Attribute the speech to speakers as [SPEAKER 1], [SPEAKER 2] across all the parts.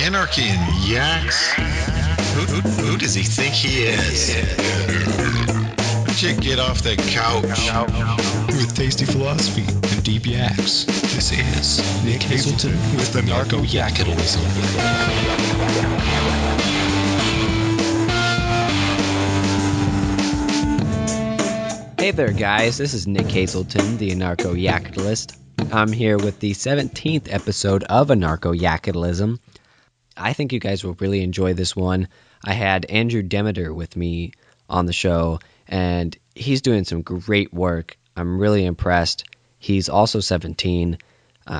[SPEAKER 1] Anarchy and Yaks? Who does he think he is? Why don't you get off the couch?
[SPEAKER 2] With tasty philosophy and deep yaks, this is Nick Hazelton with Anarcho-Yakitalism.
[SPEAKER 3] Hey there, guys. This is Nick Hazelton, the Anarcho-Yakitalist. I'm here with the 17th episode of Anarcho-Yakitalism. I think you guys will really enjoy this one. I had Andrew Demeter with me on the show, and he's doing some great work. I'm really impressed. He's also 17.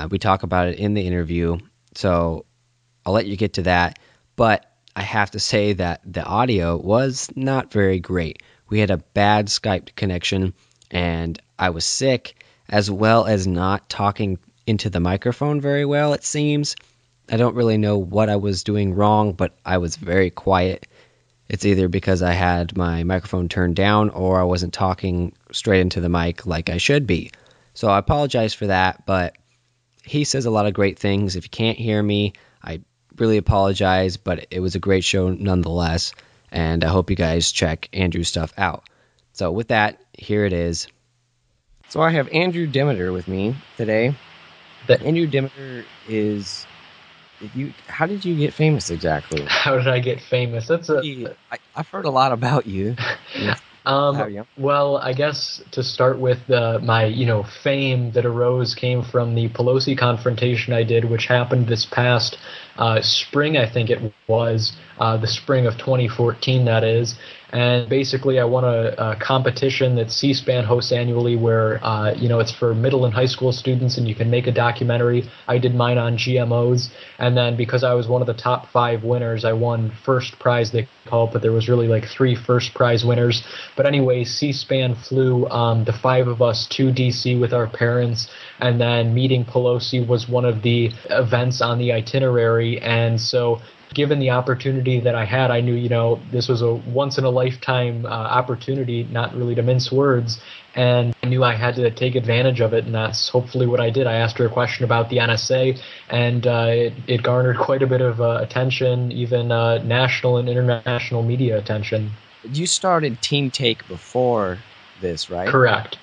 [SPEAKER 3] We talk about it in the interview, so I'll let you get to that. But I have to say that the audio was not very great. We had a bad Skype connection, and I was sick, as well as not talking into the microphone very well, it seems. I don't really know what I was doing wrong, but I was very quiet. It's either because I had my microphone turned down or I wasn't talking straight into the mic like I should be. So I apologize for that, but he says a lot of great things. If you can't hear me, I really apologize, but it was a great show nonetheless, and I hope you guys check Andrew's stuff out. So with that, here it is. So I have Andrew Demeter with me today. Andrew Demeter is... How did you get famous exactly?
[SPEAKER 4] How did I get famous?
[SPEAKER 3] I've heard a lot about you.
[SPEAKER 4] Well, I guess to start with, my fame that arose came from the Pelosi confrontation I did, which happened this past spring. I think it was the spring of 2014. That is. And basically, I won a competition that C-SPAN hosts annually where, it's for middle and high school students, and you can make a documentary. I did mine on GMOs. And then because I was one of the top 5 winners, I won first prize, they call it, but there was really like 3 first prize winners. But anyway, C-SPAN flew the 5 of us to D.C. with our parents, and then meeting Pelosi was one of the events on the itinerary. And so given the opportunity that I had, I knew, this was a once-in-a-lifetime opportunity, not really to mince words, and I knew I had to take advantage of it, and that's hopefully what I did. I asked her a question about the NSA, and it garnered quite a bit of attention, even national and international media attention.
[SPEAKER 3] You started Teen Take before this, right?
[SPEAKER 4] Correct.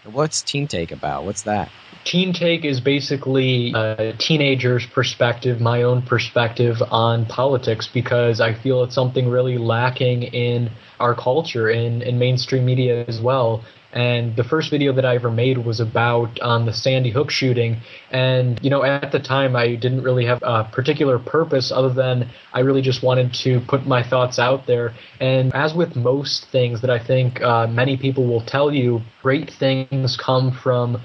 [SPEAKER 3] What's Teen Take about? What's that?
[SPEAKER 4] Teen Take is basically a teenager's perspective, my own perspective on politics, because I feel it's something really lacking in our culture, in mainstream media as well. And the first video that I ever made was about the Sandy Hook shooting. And, at the time, I didn't really have a particular purpose other than I really just wanted to put my thoughts out there. And as with most things that I think many people will tell you, great things come from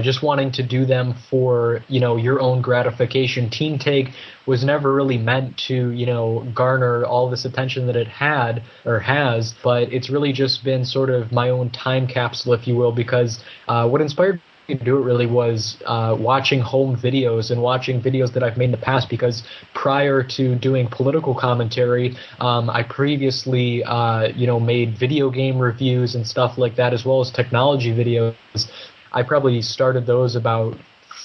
[SPEAKER 4] just wanting to do them for, your own gratification. Teen Take was never really meant to, garner all this attention that it had or has, but it's really just been sort of my own time capsule, if you will, because what inspired me to do it really was watching home videos and watching videos that I've made in the past, because prior to doing political commentary, I previously, made video game reviews and stuff like that, as well as technology videos. I probably started those about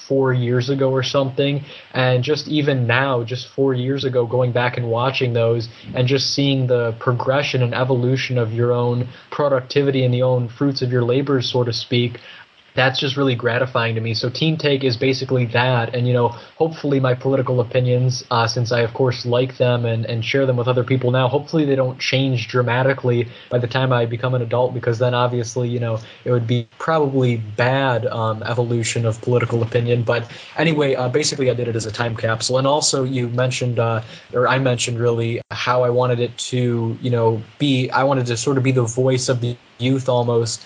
[SPEAKER 4] 4 years ago or something, and just even now, just 4 years ago, going back and watching those and just seeing the progression and evolution of your own productivity and the own fruits of your labor, so to speak, that's just really gratifying to me. So Teen Take is basically that, and hopefully my political opinions, since I of course like them and share them with other people now, hopefully they don't change dramatically by the time I become an adult, because then obviously it would be probably bad evolution of political opinion. But anyway, basically I did it as a time capsule. And also you mentioned, or I mentioned really, how I wanted it to I wanted to sort of be the voice of the youth almost,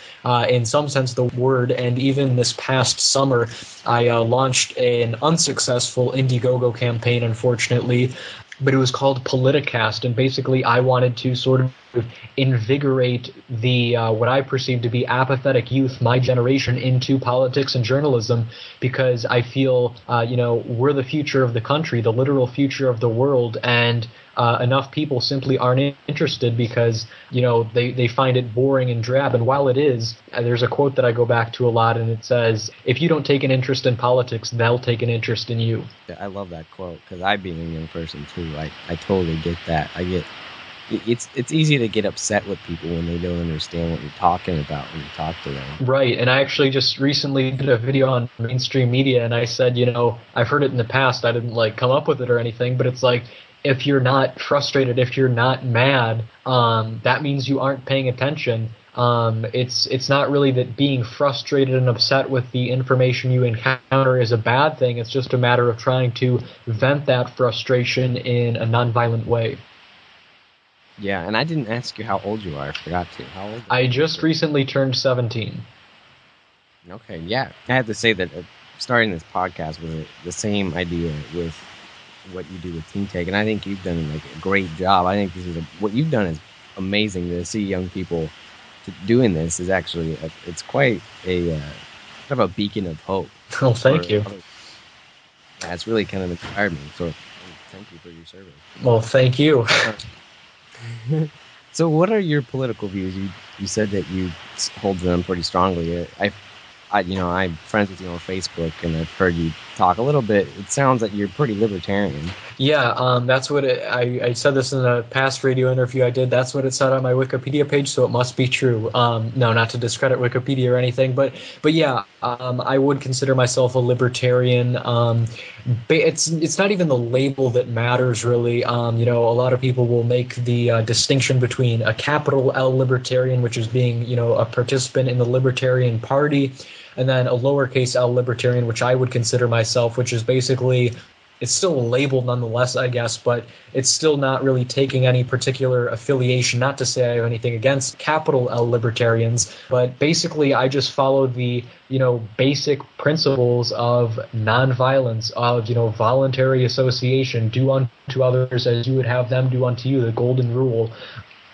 [SPEAKER 4] in some sense of the word. And even this past summer, I launched an unsuccessful Indiegogo campaign, unfortunately, but it was called Politicast, and basically I wanted to sort of invigorate the what I perceive to be apathetic youth, my generation, into politics and journalism, because I feel we're the future of the country, the literal future of the world, and enough people simply aren't interested because they find it boring and drab. And while it is, there's a quote that I go back to a lot, and it says, "If you don't take an interest in politics, they'll take an interest in you."
[SPEAKER 3] I love that quote because I, being a young person too, I totally get that. It's easy to get upset with people when they don't understand what you're talking about when you talk to them.
[SPEAKER 4] Right, and I actually just recently did a video on mainstream media, and I said, I've heard it in the past. I didn't come up with it or anything, but it's like, if you're not frustrated, if you're not mad, that means you aren't paying attention. It's not really that being frustrated and upset with the information you encounter is a bad thing. It's just a matter of trying to vent that frustration in a nonviolent way.
[SPEAKER 3] Yeah, and I didn't ask you how old you are. I forgot to. How old are you?
[SPEAKER 4] I just recently turned 17.
[SPEAKER 3] Okay, yeah. I have to say that starting this podcast was the same idea with what you do with Teen Take, and I think you've done a great job. I think what you've done is amazing. To see young people doing this is actually it's quite a kind of a beacon of hope.
[SPEAKER 4] Oh, thank you.
[SPEAKER 3] Yeah, it's really kind of inspired me. So thank you for your service.
[SPEAKER 4] Well, thank you.
[SPEAKER 3] So what are your political views? You said that you hold them pretty strongly. I'm friends with you on Facebook, and I've heard you talk a little bit. It sounds like you're pretty libertarian.
[SPEAKER 4] Yeah, that's what I said this in a past radio interview I did. That's what it said on my Wikipedia page, so it must be true. No, not to discredit Wikipedia or anything, but yeah, I would consider myself a libertarian. It's not even the label that matters, really. A lot of people will make the distinction between a capital L libertarian, which is being, a participant in the Libertarian Party, and then a lowercase l libertarian, which I would consider myself, which is basically, it's still a label nonetheless, I guess, but it's still not really taking any particular affiliation. Not to say I have anything against capital L libertarians, but basically I just follow the, basic principles of nonviolence, of, voluntary association, do unto others as you would have them do unto you, the golden rule.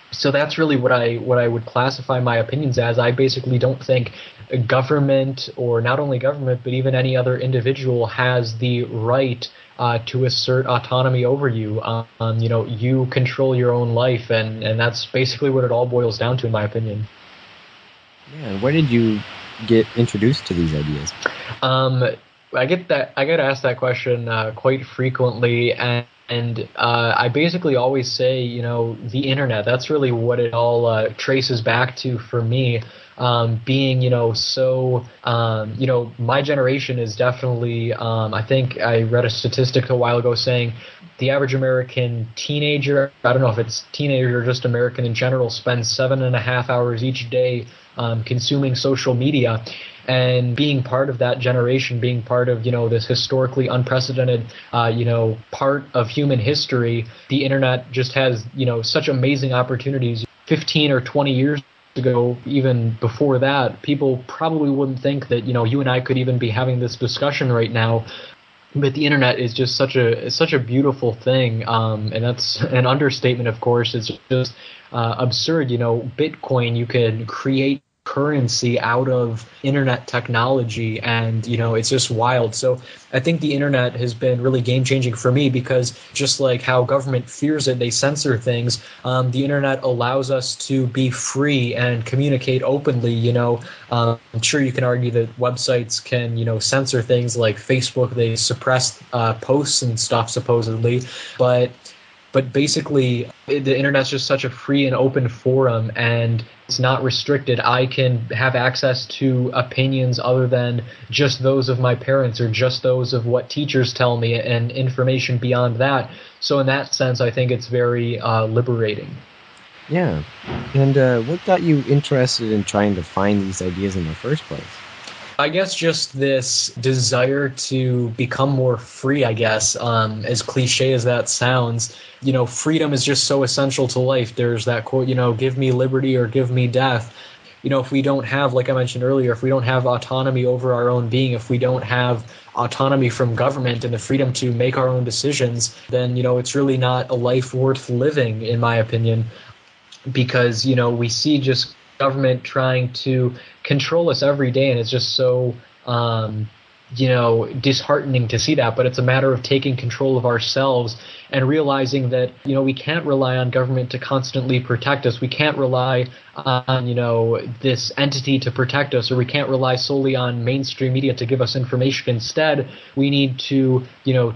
[SPEAKER 4] So that's really what I would classify my opinions as. I basically don't think government, or not only government, but even any other individual, has the right to assert autonomy over you. You control your own life, and that's basically what it all boils down to, in my opinion.
[SPEAKER 3] Yeah, and where did you get introduced to these ideas?
[SPEAKER 4] I get asked that question quite frequently, and I basically always say, the internet. That's really what it all traces back to for me. Being, my generation is definitely, I think I read a statistic a while ago saying the average American teenager, I don't know if it's teenager or just American in general, spends 7.5 hours each day consuming social media. And being part of that generation, being part of, this historically unprecedented, part of human history, the internet just has, such amazing opportunities. 15 or 20 years ago, even before that, people probably wouldn't think that, you and I could even be having this discussion right now. But the internet is just such a beautiful thing, and that's an understatement, of course. It's just absurd. Bitcoin, you can create currency out of internet technology, and it's just wild. So I think the internet has been really game changing for me, because just like how government fears it, they censor things, the internet allows us to be free and communicate openly. I'm sure you can argue that websites can censor things like Facebook. They suppress posts and stuff supposedly, but basically the internet's just such a free and open forum, and it's not restricted. I can have access to opinions other than just those of my parents or just those of what teachers tell me, and information beyond that. So in that sense, I think it's very liberating.
[SPEAKER 3] Yeah. And what got you interested in trying to find these ideas in the first place?
[SPEAKER 4] I guess just this desire to become more free, I guess, as cliche as that sounds. Freedom is just so essential to life. There's that quote, give me liberty or give me death. If we don't have, like I mentioned earlier, if we don't have autonomy over our own being, if we don't have autonomy from government and the freedom to make our own decisions, then, it's really not a life worth living, in my opinion. because, we see just government trying to control us every day, and it's just so disheartening to see that. But it's a matter of taking control of ourselves and realizing that, we can't rely on government to constantly protect us. We can't rely on, this entity to protect us, or we can't rely solely on mainstream media to give us information. Instead, we need to,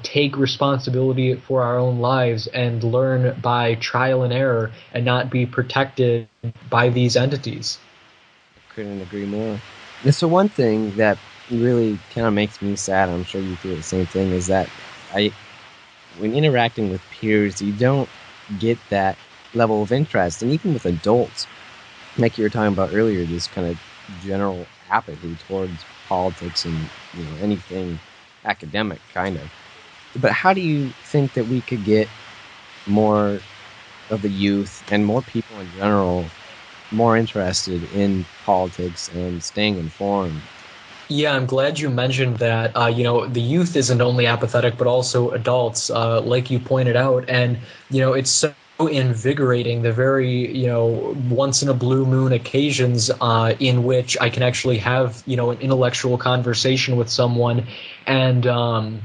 [SPEAKER 4] take responsibility for our own lives and learn by trial and error and not be protected by these entities.
[SPEAKER 3] Couldn't agree more. And so one thing that really kind of makes me sad, I'm sure you feel the same thing, is that when interacting with peers, you don't get that level of interest. And even with adults, like you were talking about earlier, this kind of general apathy towards politics and anything academic, kind of. But how do you think that we could get more of the youth and more people in general more interested in politics and staying informed?
[SPEAKER 4] Yeah, I'm glad you mentioned that. The youth isn't only apathetic, but also adults, like you pointed out. And, it's so invigorating, the very, once in a blue moon occasions in which I can actually have, an intellectual conversation with someone. And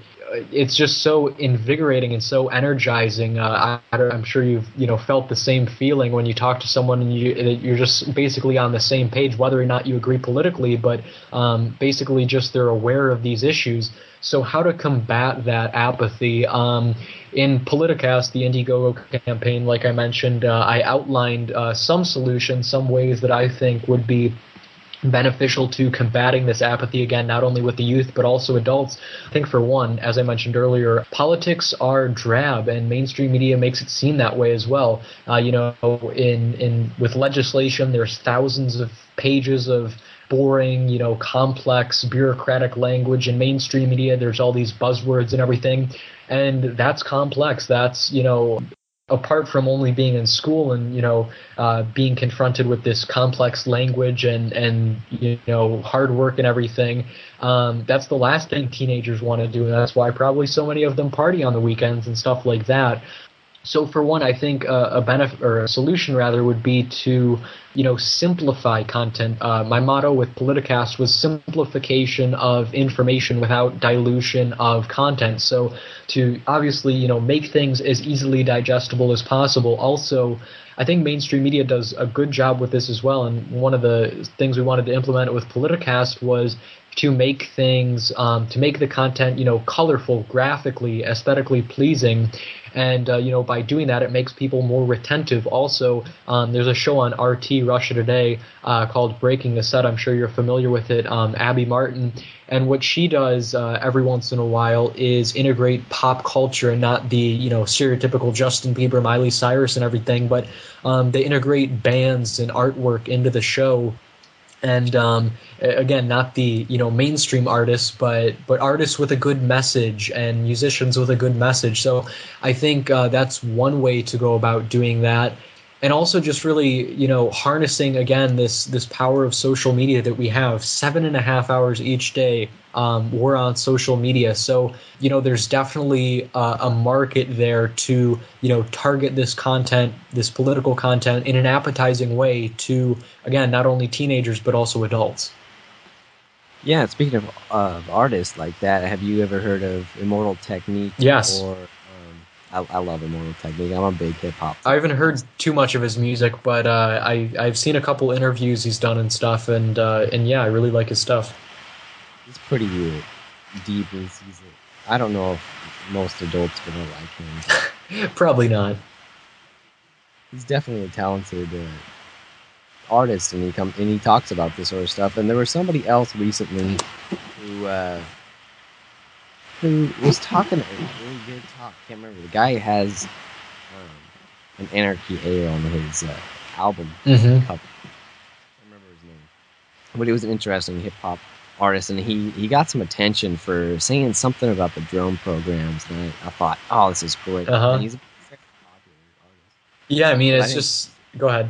[SPEAKER 4] it's just so invigorating and so energizing. I'm sure you've felt the same feeling when you talk to someone and you're just basically on the same page, whether or not you agree politically, but basically just they're aware of these issues. So how to combat that apathy? In Politicast, the Indiegogo campaign, like I mentioned, I outlined some solutions, some ways that I think would be beneficial to combating this apathy, again, not only with the youth but also adults. I think, for one, as I mentioned earlier, politics are drab, and mainstream media makes it seem that way as well. With legislation, there's thousands of pages of boring, complex bureaucratic language. In mainstream media, there's all these buzzwords and everything, and that's complex. That's apart from only being in school and being confronted with this complex language and hard work and everything, that's the last thing teenagers want to do, and that's why probably so many of them party on the weekends and stuff like that. So for one, I think a benefit, or a solution rather, would be to simplify content. My motto with Politicast was simplification of information without dilution of content. So to obviously make things as easily digestible as possible. Also, I think mainstream media does a good job with this as well. And one of the things we wanted to implement with Politicast was to make things, to make the content, colorful, graphically, aesthetically pleasing. And, by doing that, it makes people more retentive. Also, there's a show on RT, Russia Today, called Breaking the Set. I'm sure you're familiar with it. Abby Martin. And what she does every once in a while is integrate pop culture, and not the, stereotypical Justin Bieber, Miley Cyrus and everything, but they integrate bands and artwork into the show. And again, not the mainstream artists, but artists with a good message and musicians with a good message. So I think that's one way to go about doing that. And also just really, harnessing, again, this power of social media that we have. 7.5 hours each day we're on social media. So, there's definitely a market there to, target this content, this political content, in an appetizing way to, again, not only teenagers but also adults.
[SPEAKER 3] Yeah, speaking of artists like that, have you ever heard of Immortal Technique?
[SPEAKER 4] Yes.
[SPEAKER 3] Or I love Immortal Technique. I'm a big hip-hop fan.
[SPEAKER 4] I haven't heard too much of his music, but I've seen a couple interviews he's done and stuff, and yeah, I really like his stuff.
[SPEAKER 3] He's pretty deep. I don't know if most adults would like him.
[SPEAKER 4] Probably not.
[SPEAKER 3] He's definitely a talented artist, and he talks about this sort of stuff. And there was somebody else recently who was talking a really good talk. Can't remember. The guy has an Anarchy A on his album cover. I can't remember his name, but he was an interesting hip hop artist, and he got some attention for saying something about the drone programs. And I thought, oh, this is great. And he's a very popular artist.
[SPEAKER 4] Yeah, I mean, it's just go ahead.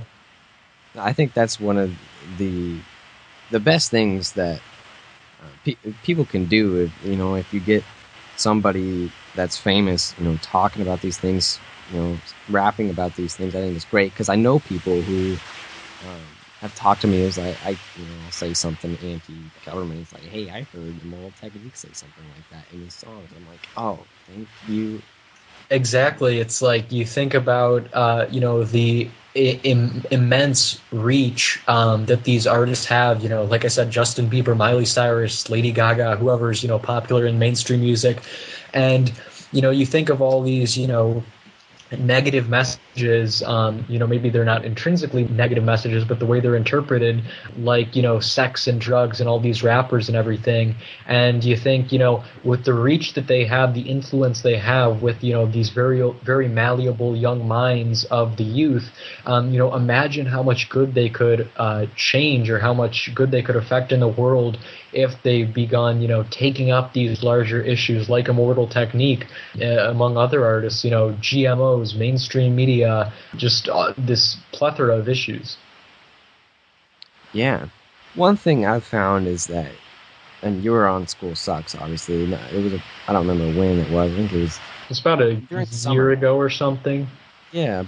[SPEAKER 3] I think that's one of the best things that people can do. If you get somebody that's famous, talking about these things, rapping about these things. I think it's great because I know people who have talked to me. It was like I'll say something anti-government. It's like, hey, I heard Moral Technique say something like that in his songs. I'm like, oh, thank you.
[SPEAKER 4] Exactly. It's like you think about, the immense reach that these artists have. Like I said, Justin Bieber, Miley Cyrus, Lady Gaga, whoever's popular in mainstream music, and you think of all these negative messages, maybe they're not intrinsically negative messages, but the way they're interpreted, like, sex and drugs and all these rappers and everything. And you think, with the reach that they have, the influence they have with, these very, very malleable young minds of the youth, imagine how much good they could change, or how much good they could affect in the world if they've begun, taking up these larger issues like Immortal Technique, among other artists, GMOs, mainstream media, just this plethora of issues.
[SPEAKER 3] Yeah. One thing I've found is that, and you were on School Sucks, obviously. It was I don't remember when it was. I think
[SPEAKER 4] it's about a year ago or something.
[SPEAKER 3] Yeah,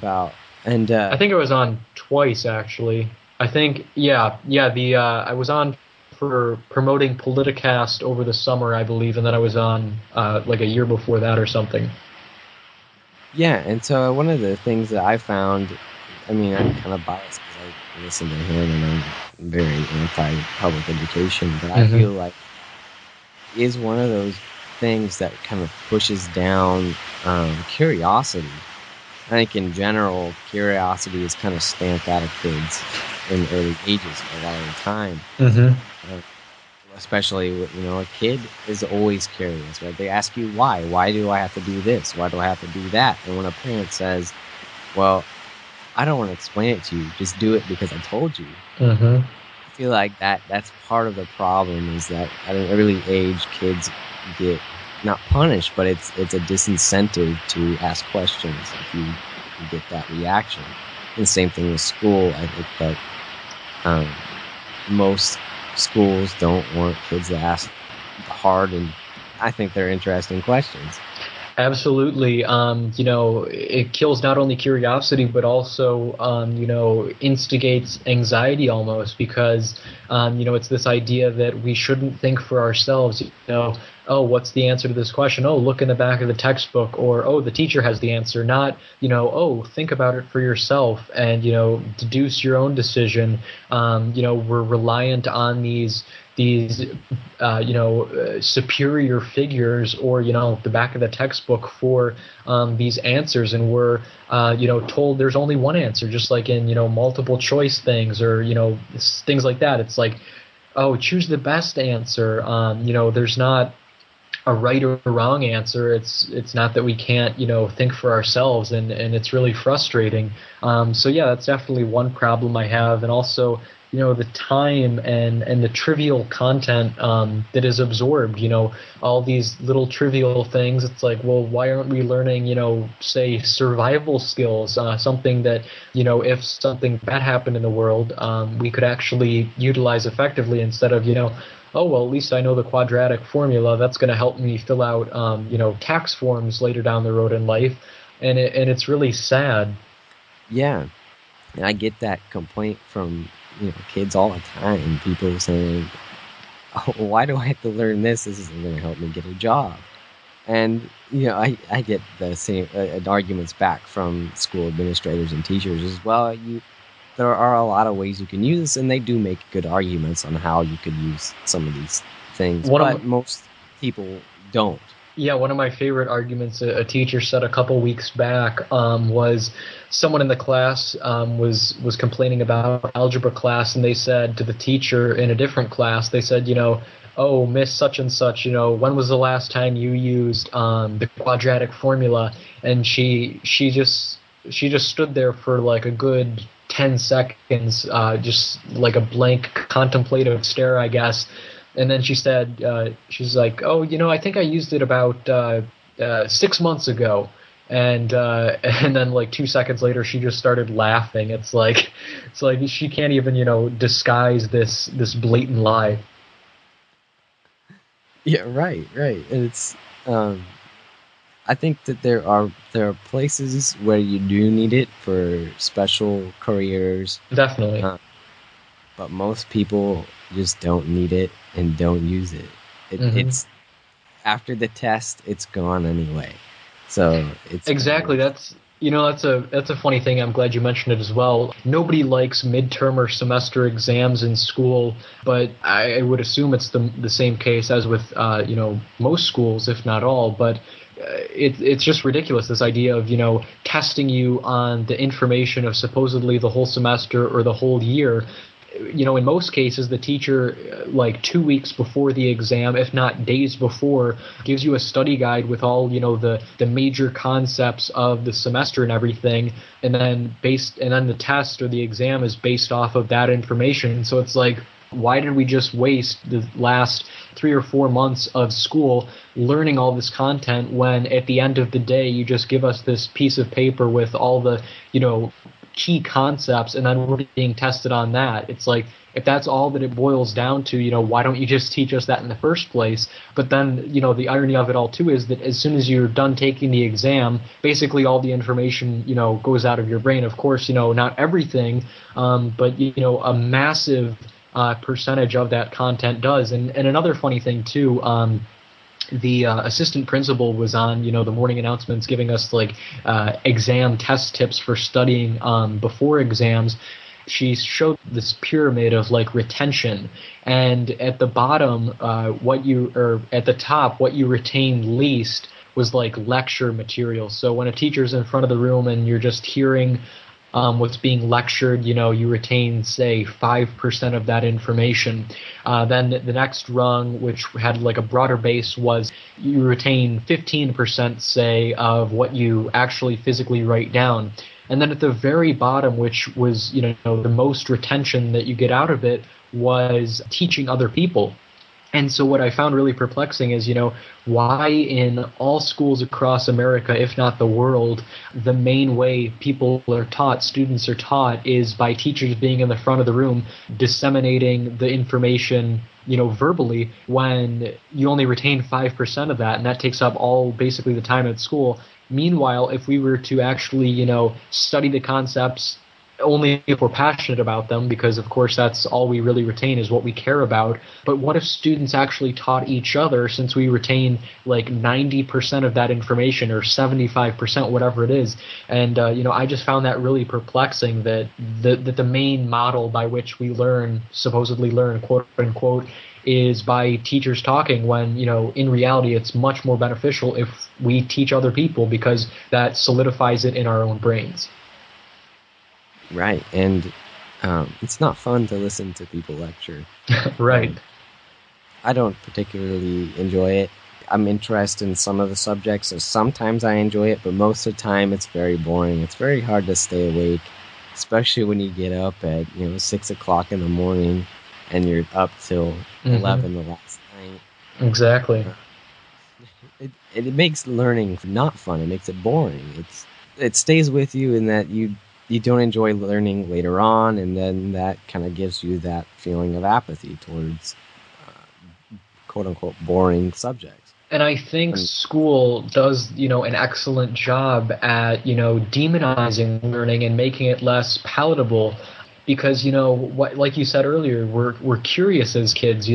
[SPEAKER 3] and
[SPEAKER 4] I think it was on twice, actually. I think, I was on for promoting Politicast over the summer, I believe, and then I was on like a year before that or something.
[SPEAKER 3] Yeah, and so one of the things that I found, I'm kind of biased because I listen to him and I'm very anti-public education, but I feel like is one of those things that kind of pushes down curiosity. I think in general, curiosity is kind of stamped out of kids in early ages a lot of the time. Especially, a kid is always curious, right? They ask you why. Why do I have to do this? Why do I have to do that? And when a parent says, well, I don't want to explain it to you, just do it because I told you. I feel like that's part of the problem, is that at an early age, kids get not punished, but it's a disincentive to ask questions if you get that reaction. And the same thing with school. I think that most schools don't want kids to ask hard and I think they're interesting questions.
[SPEAKER 4] Absolutely. It kills not only curiosity, but also, instigates anxiety almost, because, it's this idea that we shouldn't think for ourselves, oh, what's the answer to this question? Oh, look in the back of the textbook, or, oh, the teacher has the answer. Not, oh, think about it for yourself and, deduce your own decision. We're reliant on these superior figures, or the back of the textbook for these answers, and we're told there's only one answer, just like in multiple choice things, or things like that. It's like, oh, choose the best answer. There's not a right or wrong answer. It's not that we can't think for ourselves, and it's really frustrating. So yeah, that's definitely one problem I have, and also the time and the trivial content that is absorbed, all these little trivial things. It's like, well, why aren't we learning, say, survival skills, something that, if something bad happened in the world, we could actually utilize effectively, instead of, oh, well, at least I know the quadratic formula. That's going to help me fill out, tax forms later down the road in life. And it's really sad.
[SPEAKER 3] Yeah. And I get that complaint from kids all the time. People saying, oh, why do I have to learn this? This isn't going to help me get a job. And, I get the same arguments back from school administrators and teachers as well. There are a lot of ways you can use this, and they do make good arguments on how you could use some of these things, but most people don't.
[SPEAKER 4] Yeah, one of my favorite arguments a teacher said a couple weeks back was someone in the class was complaining about algebra class, and they said to the teacher in a different class, they said, oh, Miss such and such, when was the last time you used the quadratic formula? And she just stood there for like a good 10 seconds, just like a blank contemplative stare, I guess. And then she said, she's like, oh, I think I used it about 6 months ago. And then like 2 seconds later, she just started laughing. It's like she can't even, disguise this blatant lie.
[SPEAKER 3] Yeah, right. And it's, I think that there are places where you do need it for special careers.
[SPEAKER 4] Definitely.
[SPEAKER 3] But most people just don't need it and don't use it. It's after the test, it's gone anyway. So it's
[SPEAKER 4] exactly. That's a funny thing. I'm glad you mentioned it as well. Nobody likes midterm or semester exams in school, but I would assume it's the same case as with most schools, if not all. But it's just ridiculous, this idea of testing you on the information of supposedly the whole semester or the whole year. In most cases, the teacher, like 2 weeks before the exam, if not days before, gives you a study guide with all, the major concepts of the semester and everything. And then the test or the exam is based off of that information. So it's like, why did we just waste the last 3 or 4 months of school learning all this content when at the end of the day, you just give us this piece of paper with all the, key concepts, and then we're being tested on that? It's like, if that's all that it boils down to, why don't you just teach us that in the first place? But then, the irony of it all too is that as soon as you're done taking the exam, basically all the information, goes out of your brain. Of course, not everything, but a massive percentage of that content does. And another funny thing too, the assistant principal was on, the morning announcements giving us exam test tips for studying before exams. She showed this pyramid of retention, and at the bottom, at the top, what you retained least was lecture material. So when a teacher's in front of the room and you're just hearing what's being lectured, you retain, say, 5% of that information. Then the next rung, which had a broader base, was you retain 15%, say, of what you actually physically write down. And then at the very bottom, which was, the most retention that you get out of it, was teaching other people. And so what I found really perplexing is, why in all schools across America, if not the world, the main way students are taught, is by teachers being in the front of the room disseminating the information, verbally, when you only retain 5% of that, and that takes up all basically the time at school. Meanwhile, if we were to actually, study the concepts only if we're passionate about them, because of course that's all we really retain is what we care about. But what if students actually taught each other, since we retain 90% of that information, or 75%, whatever it is? And I just found that really perplexing, that the main model by which we supposedly learn, quote unquote, is by teachers talking, when in reality it's much more beneficial if we teach other people, because that solidifies it in our own brains.
[SPEAKER 3] Right, and it's not fun to listen to people lecture.
[SPEAKER 4] Right.
[SPEAKER 3] I don't particularly enjoy it. I'm interested in some of the subjects, so sometimes I enjoy it, but most of the time it's very boring. It's very hard to stay awake, especially when you get up at 6 o'clock in the morning and you're up till 11 the last night.
[SPEAKER 4] Exactly.
[SPEAKER 3] It makes learning not fun. It makes it boring. It stays with you in that you don't enjoy learning later on, and then that kind of gives you that feeling of apathy towards quote-unquote boring subjects.
[SPEAKER 4] And I think school does, an excellent job at, demonizing learning and making it less palatable. Because, like you said earlier, we're curious as kids.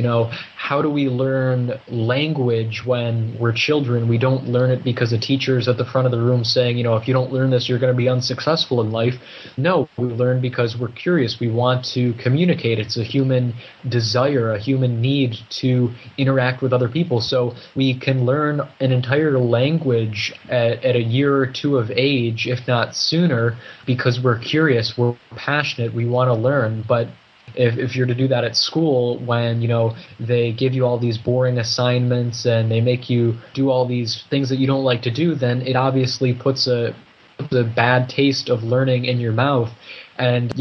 [SPEAKER 4] How do we learn language when we're children? We don't learn it because a teacher's at the front of the room saying, if you don't learn this, you're going to be unsuccessful in life. No, we learn because we're curious. We want to communicate. It's a human desire, a human need to interact with other people. So we can learn an entire language at a year or two of age, if not sooner, because we're curious, we're passionate, we want to learn. But if you're to do that at school, when they give you all these boring assignments and they make you do all these things that you don't like to do, then it obviously puts a bad taste of learning in your mouth. And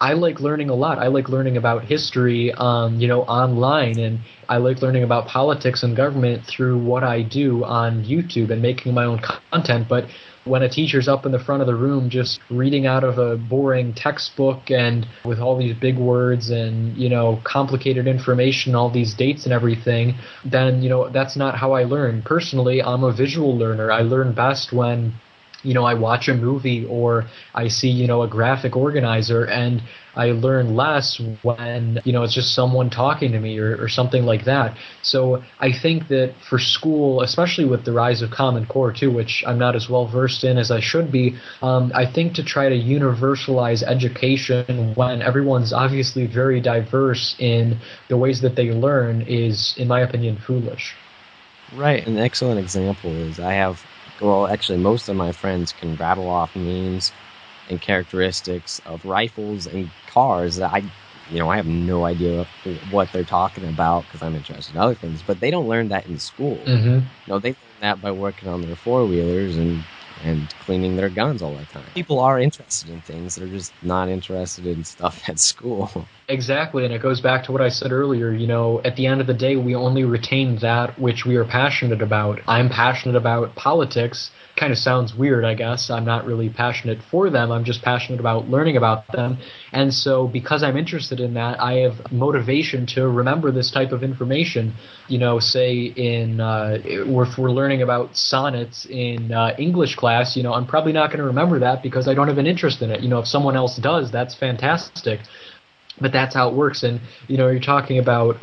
[SPEAKER 4] I like learning a lot. I like learning about history, online, and I like learning about politics and government through what I do on YouTube and making my own content. But when a teacher's up in the front of the room just reading out of a boring textbook and with all these big words and, complicated information, all these dates and everything, then, that's not how I learn. Personally, I'm a visual learner. I learn best when I watch a movie or I see, a graphic organizer, and I learn less when, it's just someone talking to me or something like that. So I think that for school, especially with the rise of Common Core too, which I'm not as well versed in as I should be, I think to try to universalize education when everyone's obviously very diverse in the ways that they learn is, in my opinion, foolish.
[SPEAKER 3] Right. An excellent example is actually, most of my friends can rattle off names and characteristics of rifles and cars that I have no idea what they're talking about because I'm interested in other things. But they don't learn that in school.
[SPEAKER 4] Mm-hmm.
[SPEAKER 3] They learn that by working on their four-wheelers and cleaning their guns all the time. People are interested in things. They're just not interested in stuff at school.
[SPEAKER 4] Exactly, and it goes back to what I said earlier. At the end of the day, we only retain that which we are passionate about. I'm passionate about politics. Kind of sounds weird, I guess. I'm not really passionate for them. I'm just passionate about learning about them. And so because I'm interested in that, I have motivation to remember this type of information. Say if we're learning about sonnets in English class, I'm probably not going to remember that because I don't have an interest in it. If someone else does, that's fantastic. But that's how it works. And, you're talking about,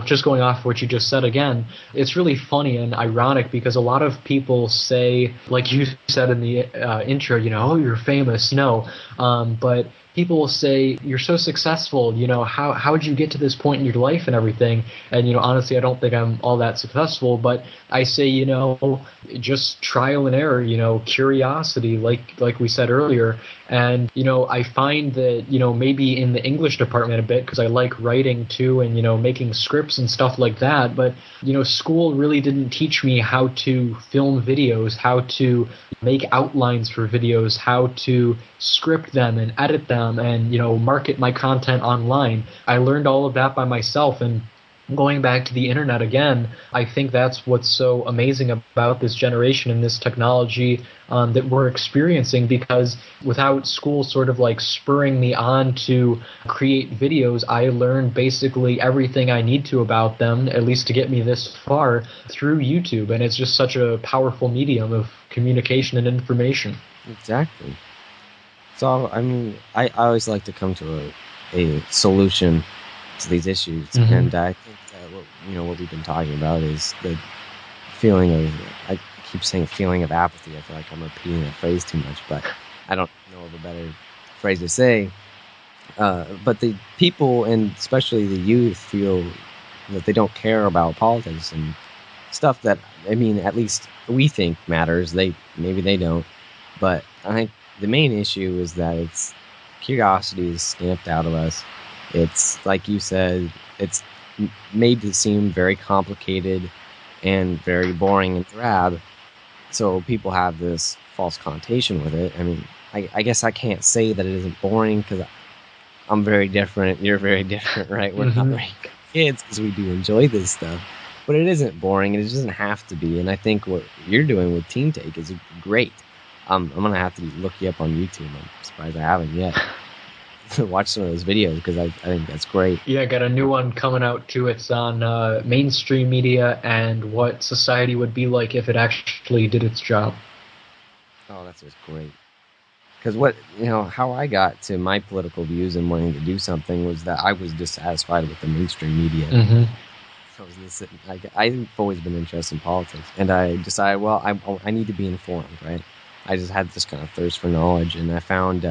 [SPEAKER 4] just going off what you just said again, it's really funny and ironic because a lot of people say, like you said in the intro, oh, you're famous. No. But people will say, you're so successful, how did you get to this point in your life and everything? And, honestly, I don't think I'm all that successful, but I say, just trial and error, curiosity, like we said earlier. And, I find that, maybe in the English department a bit, because I like writing too and, making scripts and stuff like that. But, school really didn't teach me how to film videos, how to make outlines for videos, how to script them and edit them and, market my content online. I learned all of that by myself. And going back to the internet again, I think that's what's so amazing about this generation and this technology that we're experiencing, because without school sort of like spurring me on to create videos, I learned basically everything I need to about them, at least to get me this far, through YouTube. And it's just such a powerful medium of communication and information.
[SPEAKER 3] Exactly. So, I always like to come to a solution to these issues,
[SPEAKER 4] Mm-hmm.
[SPEAKER 3] and I think that what we've been talking about is the feeling of, I keep saying feeling of apathy. I feel like I'm repeating that phrase too much, but I don't know of a better phrase to say. But the people, and especially the youth, feel that they don't care about politics and stuff that, at least we think matters. Maybe they don't, but I think the main issue is that curiosity is stamped out of us. It's, like you said, it's made to seem very complicated and very boring and drab. So people have this false connotation with it. I guess I can't say that it isn't boring because I'm very different. You're very different, right? We're
[SPEAKER 4] Mm-hmm.
[SPEAKER 3] not very kids because we do enjoy this stuff. But it isn't boring, and it doesn't have to be. And I think what you're doing with Team Take is great. I'm going to have to look you up on YouTube. I'm surprised I haven't yet. Watch some of those videos because I think that's great.
[SPEAKER 4] Yeah, got a new one coming out too. It's on mainstream media and what society would be like if it actually did its job.
[SPEAKER 3] Oh, that's just great. Because how I got to my political views and wanting to do something was that I was dissatisfied with the mainstream media.
[SPEAKER 4] Mm-hmm.
[SPEAKER 3] I've always been interested in politics, and I decided, well, I need to be informed, right? I just had this kind of thirst for knowledge, and I found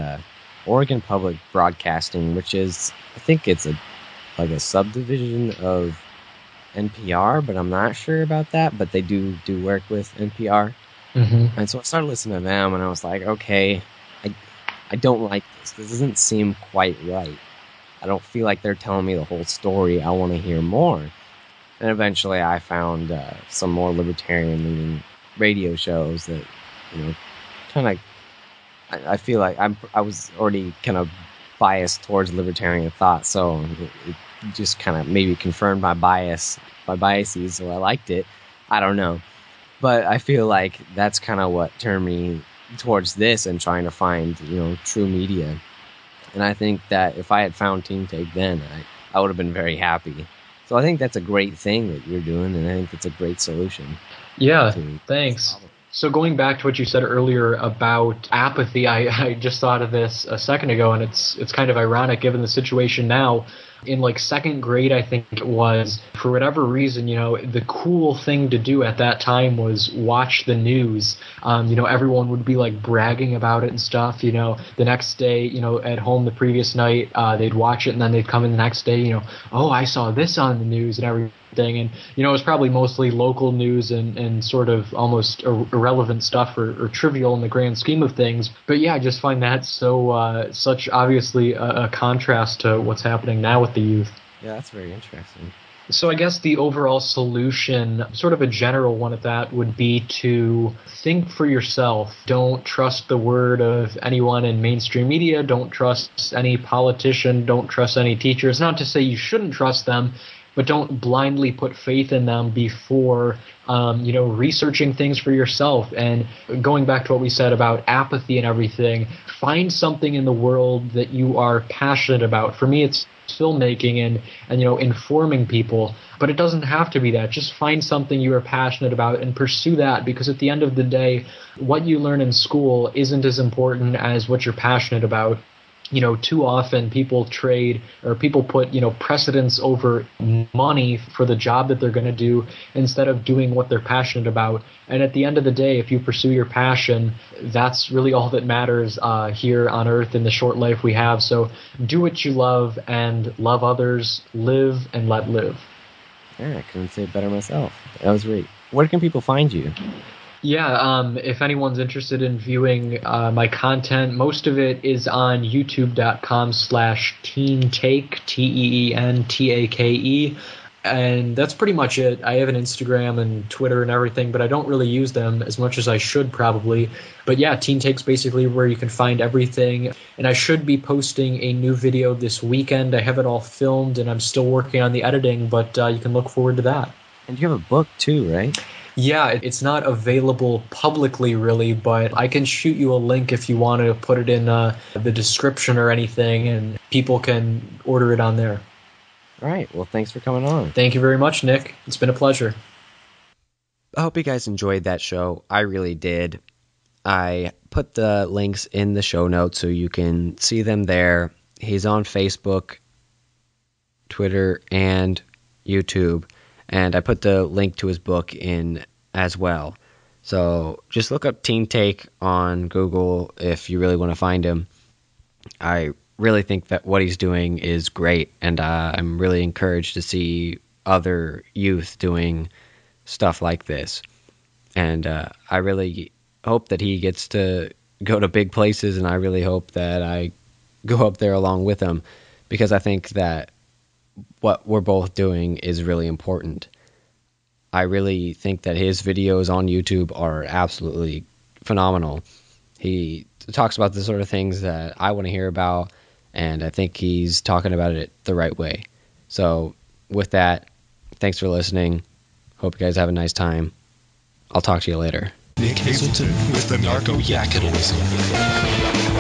[SPEAKER 3] Oregon Public Broadcasting, which is, I think it's a subdivision of NPR, but I'm not sure about that. But they do work with NPR,
[SPEAKER 4] Mm-hmm.
[SPEAKER 3] and so I started listening to them, and I was like, okay, I don't like this. This doesn't seem quite right. I don't feel like they're telling me the whole story. I want to hear more. And eventually I found some more libertarian-leaning radio shows that, kind of, I feel like I was already kind of biased towards libertarian thought, so it just kind of maybe confirmed my biases, so I liked it. I don't know. But I feel like that's kind of what turned me towards this and trying to find, true media. And I think that if I had found Team Take then, I would have been very happy. So I think that's a great thing that you're doing, and I think it's a great solution.
[SPEAKER 4] Yeah, thanks. So going back to what you said earlier about apathy, I just thought of this a second ago, and it's kind of ironic given the situation now. In like second grade, I think it was, for whatever reason, the cool thing to do at that time was watch the news. Everyone would be like bragging about it and stuff. The next day, at home the previous night, they'd watch it, and then they'd come in the next day, oh, I saw this on the news and everything. And, it was probably mostly local news and sort of almost irrelevant stuff or trivial in the grand scheme of things. But yeah, I just find that such obviously a contrast to what's happening now with the youth.
[SPEAKER 3] Yeah, that's very interesting.
[SPEAKER 4] So I guess the overall solution, sort of a general one at that, would be to think for yourself. Don't trust the word of anyone in mainstream media. Don't trust any politician. Don't trust any teacher. It's not to say you shouldn't trust them, but don't blindly put faith in them before, researching things for yourself. And going back to what we said about apathy and everything, find something in the world that you are passionate about. For me, it's filmmaking and informing people, but it doesn't have to be that. Just find something you are passionate about and pursue that, because at the end of the day, what you learn in school isn't as important as what you're passionate about. Too often people trade, or people put, precedence over money for the job that they're going to do instead of doing what they're passionate about. And at the end of the day, if you pursue your passion, that's really all that matters here on Earth in the short life we have. So do what you love and love others, live and let live.
[SPEAKER 3] Yeah, I couldn't say it better myself. That was great. Where can people find you?
[SPEAKER 4] Yeah, if anyone's interested in viewing my content, most of it is on youtube.com/teentake, TEENTAKE, and that's pretty much it. I have an Instagram and Twitter and everything, but I don't really use them as much as I should probably. But yeah, Teen Take's basically where you can find everything, and I should be posting a new video this weekend. I have it all filmed, and I'm still working on the editing, but you can look forward to that.
[SPEAKER 3] And you have a book too, right?
[SPEAKER 4] Yeah, it's not available publicly, really, but I can shoot you a link if you want to put it in the description or anything, and people can order it on there.
[SPEAKER 3] All right. Well, thanks for coming on.
[SPEAKER 4] Thank you very much, Nick. It's been a pleasure.
[SPEAKER 3] I hope you guys enjoyed that show. I really did. I put the links in the show notes so you can see them there. He's on Facebook, Twitter, and YouTube. And I put the link to his book in as well. So just look up Teen Take on Google if you really want to find him. I really think that what he's doing is great, and I'm really encouraged to see other youth doing stuff like this. And I really hope that he gets to go to big places, and I really hope that I go up there along with him, because I think that what we're both doing is really important. I really think that his videos on YouTube are absolutely phenomenal. He talks about the sort of things that I want to hear about, and I think he's talking about it the right way. So with that, thanks for listening. Hope you guys have a nice time. I'll talk to you later.
[SPEAKER 2] Nick Hazelton with Anarcho-Yakitalism.